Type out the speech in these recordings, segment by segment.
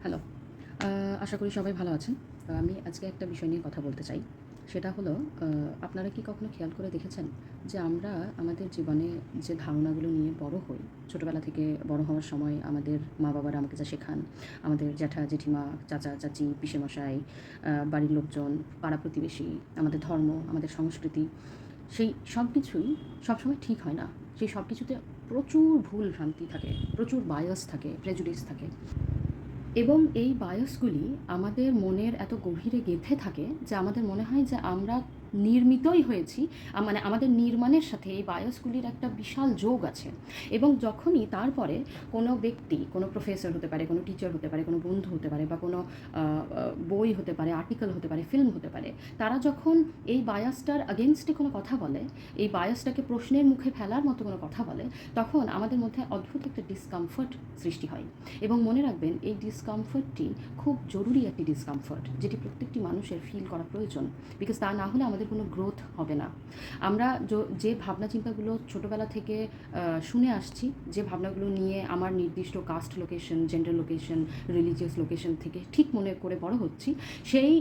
Hello. আশা করি সবাই ভালো আছেন। আমি আজকে একটা বিষয় নিয়ে কথা বলতে চাই। সেটা হলো আপনারা কি কখনো খেয়াল করে দেখেছেন যে আমরা আমাদের জীবনে যে ধারণাগুলো নিয়ে বড় হই, ছোটোবেলা থেকে বড় হওয়ার সময় আমাদের মা-বাবারা আমাকে যা শেখান, আমাদের জ্যাঠা-জেঠিমা, চাচা-চাচী, পিসেমশাই, বাড়ির লোকজন, পাড়া-প্রতিবেশী, আমাদের ধর্ম, আমাদের সংস্কৃতি, সেই সব কিছুই সবসময় ঠিক হয় না। সেই সব কিছুতে প্রচুর ভুল ভ্রান্তি থাকে, প্রচুর বায়াস থাকে, প্রেজুডিস থাকে। এবং এই বায়াসগুলি আমাদের মনের এত গভীরে গেঁথে থাকে যে আমাদের মনে হয় যে আমরা নির্মিতই হয়েছি, মানে আমাদের নির্মাণের সাথে এই বায়াসগুলির একটা বিশাল যোগ আছে। এবং যখনই তারপরে কোনো ব্যক্তি, কোনো প্রফেসর হতে পারে, কোনো টিচার হতে পারে, কোনো বন্ধু হতে পারে, বা কোনো বই হতে পারে, আর্টিকেল হতে পারে, ফিল্ম হতে পারে, তারা যখন এই বায়াসটার আগেনস্টে কোনো কথা বলে, এই বায়াসটাকে প্রশ্নের মুখে ফেলার মতো কোনো কথা বলে, তখন আমাদের মধ্যে অদ্ভুত একটা ডিসকমফর্ট সৃষ্টি হয়। এবং মনে রাখবেন, এই ডিসকমফর্টটি খুব জরুরি একটি ডিসকমফর্ট, যেটি প্রত্যেকটি মানুষের ফিল করা প্রয়োজন। বিকজ তা না হলে আমাদের কোনো গ্রোথ হবে না। আমরা যে ভাবনা চিন্তাগুলো ছোটোবেলা থেকে শুনে আসছি, যে ভাবনাগুলো নিয়ে আমার নির্দিষ্ট caste location, gender location, religious location থেকে ঠিক মনে করে বড় হচ্ছি, সেই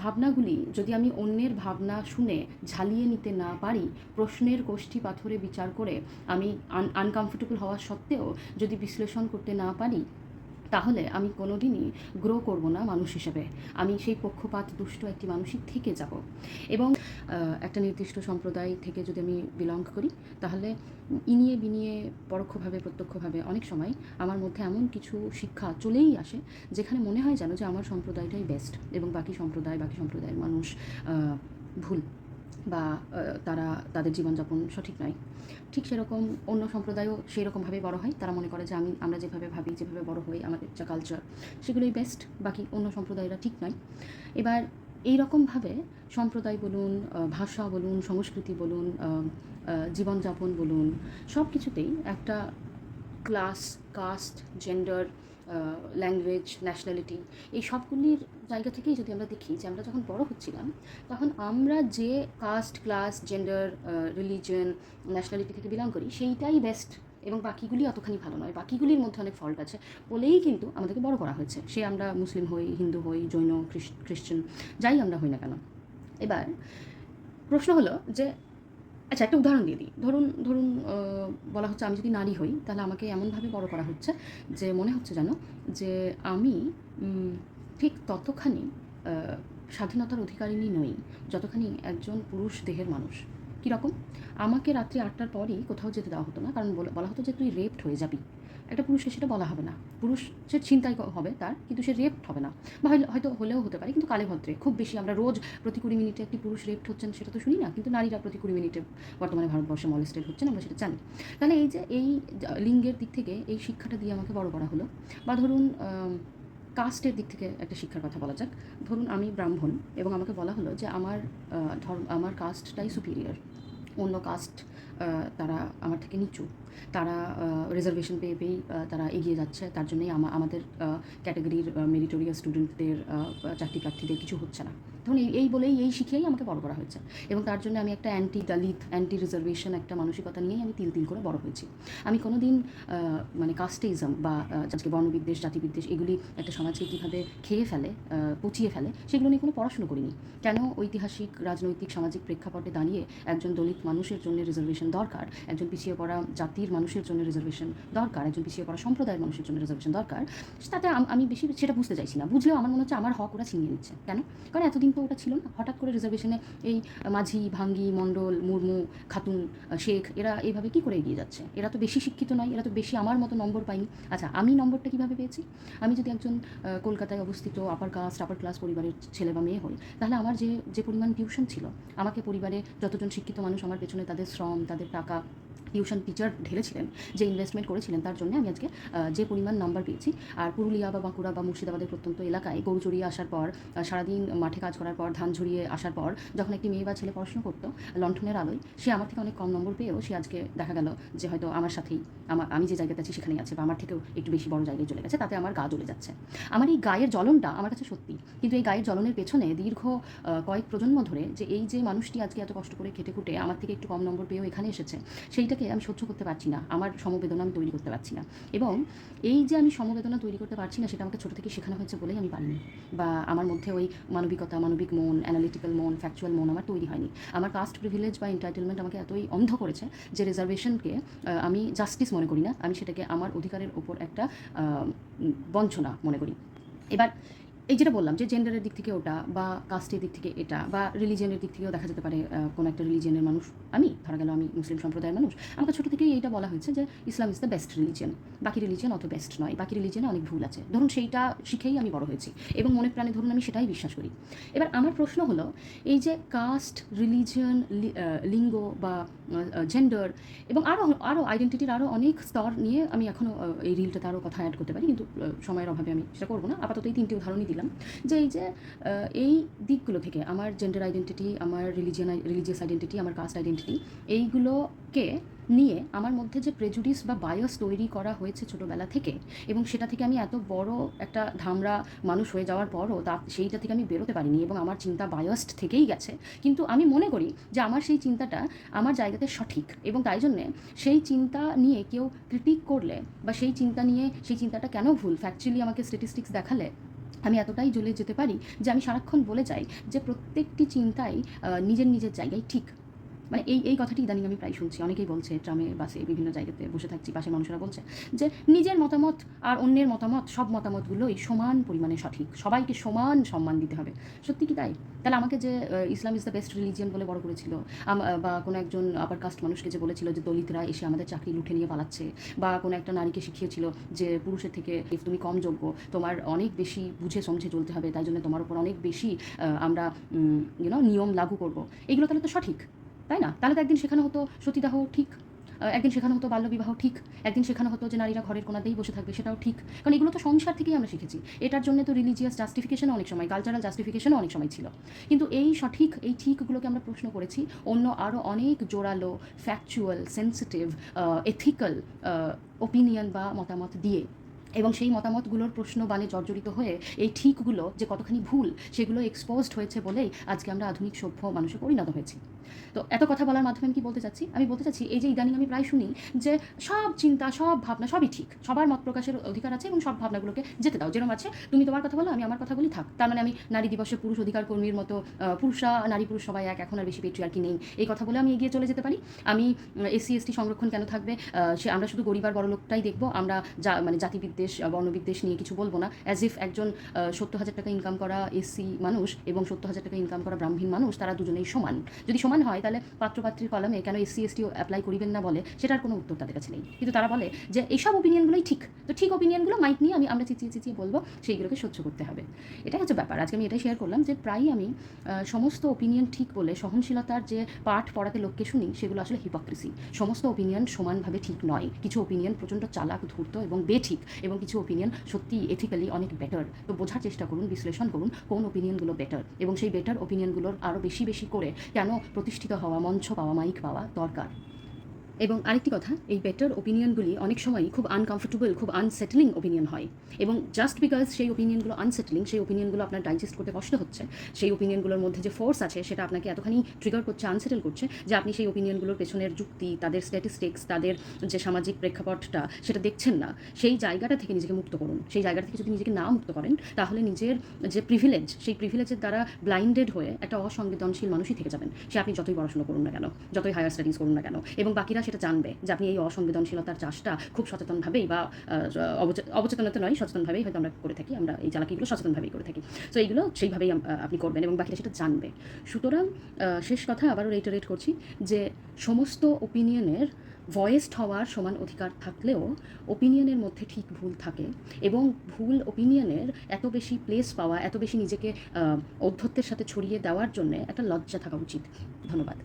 ভাবনাগুলি যদি আমি অন্যের ভাবনা শুনে ঝালিয়ে নিতে না পারি, প্রশ্নের কোষ্ঠী পাথরে বিচার করে আমি আনকমফোর্টেবল হওয়া সত্ত্বেও যদি বিশ্লেষণ করতে না পারি, তাহলে আমি কোনো দিনই গ্রো করব না মানুষ হিসেবে। আমি সেই পক্ষপাত দুষ্ট একটি মানুষই থেকে যাব। এবং একটা নির্দিষ্ট সম্প্রদায় থেকে যদি আমি বিলং করি, তাহলে ইনিয়ে বিনিয়ে পরোক্ষভাবে প্রত্যক্ষভাবে অনেক সময় আমার মধ্যে এমন কিছু শিক্ষা চলেই আসে যেখানে মনে হয় যেন যে আমার সম্প্রদায়টাই বেস্ট এবং বাকি সম্প্রদায়ের মানুষ ভুল, বা তারা তাদের জীবনযাপন সঠিক নয়। ঠিক সেরকম অন্য সম্প্রদায়ও সেই রকমভাবে বড় হয়। তারা মনে করে যে আমরা যেভাবে ভাবি, যেভাবে বড় হই, আমাদের যা কালচার, সেগুলোই বেস্ট, বাকি অন্য সম্প্রদায়রা ঠিক নয়। এবার এই রকমভাবে সম্প্রদায় বলুন, ভাষা বলুন, সংস্কৃতি বলুন, জীবনযাপন বলুন, সব কিছুতেই একটা class, caste, gender, language, nationality, এই সবগুলির জায়গা থেকেই যদি আমরা দেখি যে আমরা যখন বড় হচ্ছিলাম, তখন আমরা যে caste, class, gender, religion, nationality থেকে বিলং করি, সেইটাই বেস্ট এবং বাকিগুলি অতখানি ভালো নয়, বাকিগুলির মধ্যে অনেক ফল্ট আছে বলেই কিন্তু আমাদেরকে বড় করা হয়েছে। সে আমরা মুসলিম হই, হিন্দু হই, জৈন, খ্রিশ্চান, যাই আমরা হই না কেন। এবার প্রশ্ন হলো যে, আচ্ছা, একটা উদাহরণ দিয়ে দিই। ধরুন ধরুন বলা হচ্ছে আমি যদি নারী হই, তাহলে আমাকে এমনভাবে বড় করা হচ্ছে যে মনে হচ্ছে যেন যে আমি ঠিক ততখানি স্বাধীনতার অধিকারিণী নই যতখানি একজন পুরুষ দেহের মানুষ। কীরকম? আমাকে রাত্রি 8টার পরই কোথাও যেতে দেওয়া হতো না, কারণ বলা হতো যে তুই রেপড হয়ে যাবি। একটা পুরুষকে সেটা বলা হবে না। পুরুষ সে ছিনতাই হবে তার, কিন্তু সে রেপড হবে না, বা হয়তো হলেও হতে পারে, কিন্তু কালে ভদ্রে খুব বেশি। আমরা রোজ প্রতি 20 মিনিটে একটি পুরুষ রেপড হচ্ছেন সেটা তো শুনি না, কিন্তু নারীরা প্রতি 20 মিনিটে বর্তমানে ভারতবর্ষে মলেস্টেড হচ্ছেন, আমরা সেটা জানি। তাহলে এই যে এই লিঙ্গের দিক থেকে এই শিক্ষাটা দিয়ে আমাকে বড় করা হলো। বা ধরুন কাস্টের দিক থেকে একটা শিক্ষার কথা বলা যাক। ধরুন আমি ব্রাহ্মণ এবং আমাকে বলা হলো যে আমার কাস্টটাই সুপিরিয়র, অন্য কাস্ট তারা আমার থেকে নিচু, তারা রিজার্ভেশন পেয়েই তারা এগিয়ে যাচ্ছে, তার জন্যই আমাদের ক্যাটাগরির মেরিটোরিয়াস স্টুডেন্টদের, চাকরি প্রার্থীদের কিছু হচ্ছে না। ধরুন এই বলেই, এই শিখিয়েই আমাকে বড় করা হয়েছে। এবং তার জন্য আমি একটা অ্যান্টি দলিত, অ্যান্টি রিজার্ভেশন একটা মানসিকতা নিয়েই আমি তিল তিল করে বড় হয়েছি। আমি কোনো দিন মানে কাস্টেইজম বা আজকে বর্ণবিদ্বেষ, জাতিবিদ্বেষ, এগুলি একটা সমাজকে কীভাবে খেয়ে ফেলে, পচিয়ে ফেলে, সেগুলো নিয়ে কোনো পড়াশুনো করিনি। কেন ঐতিহাসিক, রাজনৈতিক, সামাজিক প্রেক্ষাপটে দাঁড়িয়ে একজন দলিত মানুষের জন্য রিজার্ভেশন দরকার, একজন পিছিয়ে পড়া জাতির মানুষের জন্য রিজার্ভেশন দরকার, একজন পিছিয়ে পড়া সম্প্রদায়ের মানুষের জন্য রিজার্ভেশন দরকার, তাতে আমি বেশি সেটা বুঝতে চাইছি না। বুঝলেও আমার মনে হচ্ছে আমার হক ওরা ছিনিয়ে নিচ্ছে। কেন? কারণ এতদিন তো ওটা ছিল না। হঠাৎ করে রিজার্ভেশনে এই মাঝি, ভাঙ্গি, মণ্ডল, মুর্মু, খাতুন, শেখ, এরা এইভাবে কী করে এগিয়ে যাচ্ছে? এরা তো বেশি শিক্ষিত নয়, এরা তো বেশি আমার মতো নম্বর পায়নি। আচ্ছা, আমি নম্বরটা কীভাবে পেয়েছি? আমি যদি একজন কলকাতায় অবস্থিত আপার ক্লাস পরিবারের ছেলে বা মেয়ে হই, তাহলে আমার যে পরিমাণ টিউশন ছিল, আমাকে পরিবারে যতজন শিক্ষিত মানুষ আমার পেছনে তাদের শ্রম, তাদের টাকা, টিউশন টিচার ঢেলেছিলেন, যে ইনভেস্টমেন্ট করেছিলেন, তার জন্য আমি আজকে যে পরিমাণ নাম্বার পেয়েছি। আর পুরুলিয়া বা বাঁকুড়া বা মুর্শিদাবাদের প্রত্যন্ত এলাকায় গরু চড়িয়ে আসার পর, সারাদিন মাঠে কাজ করার পর, ধান ঝরিয়ে আসার পর যখন একটি মেয়ে বা ছেলে পড়াশোনা করতো লণ্ঠনের আলোয়, সে আমার থেকে অনেক কম নম্বর পেয়েও সে আজকে দেখা গেল যে হয়তো আমার সাথেই আমি যে জায়গাতে আছি সেখানেই আছে, বা আমার থেকেও একটু বেশি বড় জায়গায় চলে গেছে, তাতে আমার গা জ্বলে যাচ্ছে। আমার এই গায়ের জ্বলনটা আমার কাছে সত্যি, কিন্তু এই গায়ের জ্বলনের পেছনে দীর্ঘ কয়েক প্রজন্ম ধরে যে এই যে মানুষটি আজকে এত কষ্ট করে খেটে খুঁটে আমার থেকে একটু কম নম্বর পেয়েও এখানে এসেছে, সেইটাকে জিনিসটাকে আমি সহ্য করতে পারছি না, আমার সমবেদনা আমি তৈরি করতে পারছি না। এবং এই যে আমি সমবেদনা তৈরি করতে পারছি না, সেটা আমাকে ছোটো থেকে শেখানো হয়েছে বলেই আমি পারিনি, বা আমার মধ্যে ওই মানবিকতা, মানবিক মন, অ্যানালিটিক্যাল মন, ফ্যাকচুয়াল মন আমার তৈরি হয়নি। আমার কাস্ট প্রিভিলেজ বা এন্টাইটেলমেন্ট আমাকে এতই অন্ধ করেছে যে রিজার্ভেশনকে আমি জাস্টিস মনে করি না, আমি সেটাকে আমার অধিকারের ওপর একটা বঞ্চনা মনে করি। এবার এই যেটা বললাম যে জেন্ডারের দিক থেকে ওটা, বা কাস্টের দিক থেকে এটা, বা রিলিজিয়নের দিক থেকেও দেখা যেতে পারে কোনো একটা রিলিজিয়নের মানুষ, আমি ধরা গেল আমি মুসলিম সম্প্রদায়ের মানুষ, আমাকে ছোটো থেকেই এইটা বলা হয়েছে যে ইসলাম ইজ দ্য বেস্ট রিলিজিয়ন, বাকি রিলিজিয়ন অত বেস্ট নয়, বাকি রিলিজিয়নে অনেক ভুল আছে। ধরুন সেইটা শিখেই আমি বড় হয়েছি এবং মনে প্রাণে ধরুন আমি সেটাই বিশ্বাস করি। এবার আমার প্রশ্ন হলো, এই যে কাস্ট, রিলিজিয়ন, লিঙ্গ বা জেন্ডার এবং আরও আইডেন্টিটির আরও অনেক স্তর নিয়ে আমি এখনও এই রিলটাতে আরও কথা অ্যাড করতে পারি, কিন্তু সময়ের অভাবে আমি সেটা করবো না। আপাতত এই 3টি উদাহরণই দিলাম যে এই যে এই দিকগুলো থেকে আমার জেন্ডার আইডেন্টিটি, আমার রিলিজিয়াস আইডেন্টিটি, আমার কাস্ট আইডেন্টিটি, এইগুলোকে নিয়ে আমার মধ্যে যে প্রেজুডিস বা বায়াস তৈরি করা হয়েছে ছোটোবেলা থেকে, এবং সেটা থেকে আমি এত বড় একটা ধামরা মানুষ হয়ে যাওয়ার পরও সেইটা থেকে আমি বেরোতে পারিনি এবং আমার চিন্তা বায়াসড থেকেই গেছে। কিন্তু আমি মনে করি যে আমার সেই চিন্তাটা আমার জায়গাতে সঠিক, এবং তাই জন্যে সেই চিন্তা নিয়ে কেউ ক্রিটিক করলে বা সেই চিন্তা নিয়ে সেই চিন্তাটা কেন ভুল ফ্যাকচুয়ালি আমাকে স্ট্যাটিস্টিক্স দেখালে আমি এতটাই জ্বলে যেতে পারি যে আমি সারাক্ষণ বলে যাই যে প্রত্যেকটি চিন্তাই নিজের নিজের জায়গায় ঠিক। মানে এই কথাটি ইদানিং আমি প্রায় শুনছি, অনেকেই বলছে, ট্রামে, বাসে, বিভিন্ন জায়গাতে বসে থাকছি, পাশে মানুষেরা বলছে যে নিজের মতামত আর অন্যের মতামত, সব মতামতগুলোই সমান পরিমাণে সঠিক, সবাইকে সমান সম্মান দিতে হবে। সত্যি কি তাই? তাহলে আমাকে যে ইসলাম ইজ দ্য বেস্ট রিলিজিয়ন বলে বড় করেছিল, বা কোনো একজন আপার কাস্ট মানুষকে যে বলেছিল যে দলিতরা এসে আমাদের চাকরি লুঠে নিয়ে পালাচ্ছে, বা কোনো একটা নারীকে শিখিয়েছিল যে পুরুষের থেকে তুমি কম যোগ্য, তোমার অনেক বেশি বুঝে সমঝে চলতে হবে, তাই জন্য তোমার উপর অনেক বেশি আমরা নিয়ম লাগু করব, এগুলো তাহলে তো সঠিক, তাই না? তাহলে তো একদিন শেখানো হতো সতীদাহ ঠিক, একদিন শেখানো হতো বাল্যবিবাহ ঠিক, একদিন শেখানো হতো যে নারীরা ঘরের কোনাতেই বসে থাকবে, সেটাও ঠিক। কারণ এগুলো তো সংসার থেকেই আমরা শিখেছি। এটার জন্য তো রিলিজিয়াস জাস্টিফিকেশনও অনেক সময়, কালচারাল জাস্টিফিকেশনও অনেক সময় ছিল। কিন্তু এই সঠিক, এই ঠিকগুলোকে আমরা প্রশ্ন করেছি অন্য আরও অনেক জোরালো, ফ্যাকচুয়াল, সেন্সিটিভ, এথিক্যাল ওপিনিয়ন বা মতামত দিয়ে, এবং সেই মতামতগুলোর প্রশ্ন বানে জর্জরিত হয়ে এই ঠিকগুলো যে কতখানি ভুল সেগুলো এক্সপোজড হয়েছে বলেই আজকে আমরা আধুনিক সভ্য মানুষে পরিণত হয়েছি। তো এত কথা বলার মাধ্যমে আমি কি বলতে চাচ্ছি? আমি বলতে চাচ্ছি এই যে ইদানিং আমি প্রায় শুনি যে সব চিন্তা, সব ভাবনা সবই ঠিক, সবার মত প্রকাশের অধিকার আছে এবং সব ভাবনাগুলোকে যেতে দাও, যেরকম আছে তুমি তোমার কথা বলো, আমি আমার কথা বলি, থাক। তার মানে আমি নারী দিবসে পুরুষ অধিকার কর্মীর মতো পুরুষরা, নারী পুরুষ সবাই এক, এখন আর বেশি পেট্রিয়ার্কি নেই, এই কথা বলে আমি এগিয়ে চলে যেতে পারি। আমি এসসি এসটি সংরক্ষণ কেন থাকবে, সে আমরা শুধু গরিব আর বড়লোকটাই দেখবো, আমরা মানে জাতিবিদ্বেষ, বর্ণবিদ্বেষ নিয়ে কিছু বলবো না, অ্যাজ ইফ একজন 70,000 টাকা ইনকাম করা এসসি মানুষ এবং 70,000 টাকা ইনকাম করা ব্রাহ্মণ মানুষ তারা দুজনেই সমান। যদি সমান হয় তাহলে পাত্রপাত্রীর কলমে কেন এসসি এসটিও অ্যাপ্লাই করিবেন না বলে, সেটার কোনো উত্তর তাদের কাছে নেই। কিন্তু তারা বলে যে এইসব ওপিনিয়নগুলোই ঠিক, তো ঠিক ওপিনিয়নগুলো মাইক নিয়ে আমরা চিচিয়ে বলবো, সেইগুলোকে সহ্য করতে হবে। এটাই হচ্ছে ব্যাপার। আজকে আমি এটাই শেয়ার করলাম যে প্রায়ই আমি সমস্ত ওপিনিয়ন ঠিক বলে সহনশীলতার যে পাঠ পড়াতে লোককে শুনি, সেগুলো আসলে হিপোক্রেসি। সমস্ত ওপিনিয়ন সমানভাবে ঠিক নয়, কিছু ওপিনিয়ন প্রচণ্ড চালাক, ধূর্ত এবং বেঠিক, এবং কিছু ওপিনিয়ন সত্যি এথিক্যালি অনেক বেটার। তো বোঝার চেষ্টা করুন, বিশ্লেষণ করুন কোন ওপিনিয়নগুলো বেটার, এবং সেই বেটার ওপিনিয়নগুলোর আরও বেশি বেশি করে কেন প্রতিষ্ঠিত হওয়া, মঞ্চ পাওয়া, মাইক পাওয়া দরকার। এবং আরেকটি কথা, এই বেটার ওপিনিয়নগুলি অনেক সময়ই খুব আনকমফোর্টেবল, খুব আনসেটলিং ওপিনিয়ন হয়, এবং জাস্ট বিকজ সেই ওপিনিয়নগুলো আনসেটলিং, সেই ওপিনিয়নগুলো আপনার ডাইজেস্ট করতে কষ্ট হচ্ছে, সেই ওপিনিয়নগুলোর মধ্যে যে ফোর্স আছে সেটা আপনাকে এতখানি ট্রিগার করছে, আনসেটেল করছে, যে আপনি সেই ওপিনিয়নগুলোর পেছনের যুক্তি, তাদের স্ট্যাটিস্টিক্স, তাদের যে সামাজিক প্রেক্ষাপটটা সেটা দেখছেন না। সেই জায়গাটা থেকে নিজেকে মুক্ত করুন। সেই জায়গাটা থেকে যদি নিজেকে না মুক্ত করেন, তাহলে নিজের যে প্রিভিলেজ, সেই প্রিভিলেজের দ্বারা ব্লাইন্ডেড হয়ে একটা অসংবেদনশীল মানুষই থেকে যাবেন। সে আপনি যতই পড়াশোনা করুন না কেন, যতই হায়ার স্টাডিজ করুন না কেন, এবং বাকিরা সেটা জানবে যে আপনি এই অসংবেদনশীলতার চাষটা খুব সচেতনভাবেই, বা অবচেতনতা নয়, সচেতনভাবেই হয়তো আমরা করে থাকি, আমরা এই চালাকিগুলো সচেতনভাবেই করে থাকি। তো এইগুলো সেইভাবেই আপনি করবেন এবং বাকিরা সেটা জানবে। সুতরাং শেষ কথা আবারও রেইটারেট করছি যে সমস্ত ওপিনিয়নের ভয়েসড হওয়ার সমান অধিকার থাকলেও ওপিনিয়নের মধ্যে ঠিক ভুল থাকে, এবং ভুল ওপিনিয়নের এত বেশি প্লেস পাওয়া, এত বেশি নিজেকে ঔদ্ধত্যের সাথে ছড়িয়ে দেওয়ার জন্য একটা লজ্জা থাকা উচিত। ধন্যবাদ।